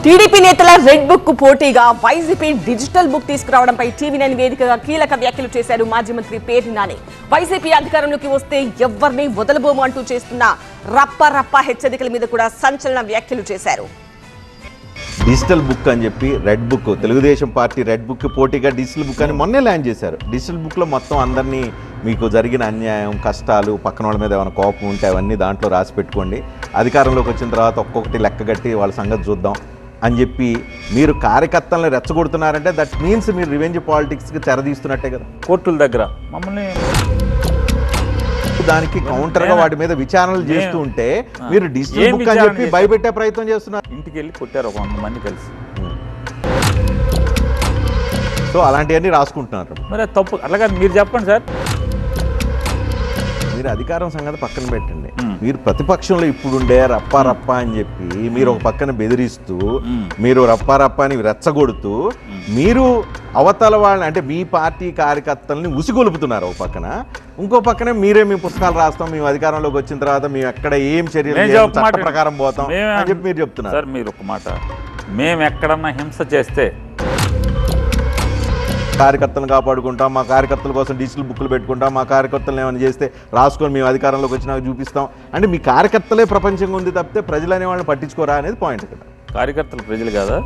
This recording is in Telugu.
టీడీపీ నేతల రెడ్ బుక్ కు పోటీగా వైసీపీ డిజిటల్ బుక్ తీసుకురావడంపై టీవీ9 వేదికగా కీలక వ్యాఖ్యలు చేశారు మాజీ మంత్రి పేర్ని నాని. వైసీపీ అధికారంలోకి వస్తే ఎవ్వరిని వదలబోము అంటూ చేస్తున్న రప్ప హెచ్చరికల మీద కూడా సంచలన వ్యాఖ్యలు చేశారు. డిజిటల్ బుక్ అని చెప్పి red book, Telugu Desam party red book పోటీగా డిజిటల్ బుక్ అని మొన్నే లాంచ్ చేశారు. డిజిటల్ బుక్లో మొత్తం అందరినీ మీకు జరిగిన అన్యాయం, కష్టాలు, పక్కన వాళ్ళ మీద ఏమైనా కోపం ఉంటే అవన్నీ దాంట్లో రాసి పెట్టుకోండి, అధికారంలోకి వచ్చిన తర్వాత ఒక్కొక్కటి లెక్కగట్టి వాళ్ళ సంగతి చూద్దాం అని చెప్పి మీరు కార్యకర్తలను రెచ్చగొడుతున్నారంటే దట్ మీన్స్ మీరు రివెంజ్ పాలిటిక్స్కి తెరదీస్తున్నట్టే కదా. కోర్టుల దగ్గర మమ్మల్ని దానికి కౌంటర్గా వాటి మీద విచారణలు చేస్తూ ఉంటే మీరు డిజిటల్ బుక్ అని చెప్పి భయపెట్టే ప్రయత్నం చేస్తున్నారు. ఇంటికి వెళ్ళి కొట్టారు ఒక 100 మంది కలిసి. సో అలాంటివన్నీ రాసుకుంటున్నారు. మరి అది తప్పు. అలాగే మీరు చెప్పండి సార్. మీరు అధికారం సంగతి పక్కన పెట్టండి, మీరు ప్రతిపక్షంలో ఇప్పుడుండే రప్ప అని చెప్పి మీరు ఒక పక్కన బెదిరిస్తూ, మీరు రప్ప అని రెచ్చగొడుతూ, మీరు అవతల వాళ్ళని అంటే మీ పార్టీ కార్యకర్తల్ని ఉసిగొలుపుతున్నారు ఒక పక్కన. ఇంకో పక్కనే మీరే మీ పుస్తకాలు రాస్తాం, మేము అధికారంలోకి వచ్చిన తర్వాత మేము ఎక్కడ ఏం చర్యలు చట్ట ప్రకారం పోతాం అని చెప్పి మీరు చెప్తున్నారు. సార్ మీరు ఒక మాట, మేము ఎక్కడన్నా హింస చేస్తే కార్యకర్తలను కాపాడుకుంటాం, మా కార్యకర్తల కోసం డిజిటల్ బుక్లు పెట్టుకుంటాం, మా కార్యకర్తలను ఏమైనా చేస్తే రాసుకొని మేము అధికారంలోకి వచ్చినాక చూపిస్తాం అంటే మీ కార్యకర్తలే ప్రపంచంగా ఉంది తప్పితే ప్రజలు అనే వాళ్ళని పట్టించుకోరా అనేది పాయింట్ ఇక్కడ. కార్యకర్తలు ప్రజలు కాదా?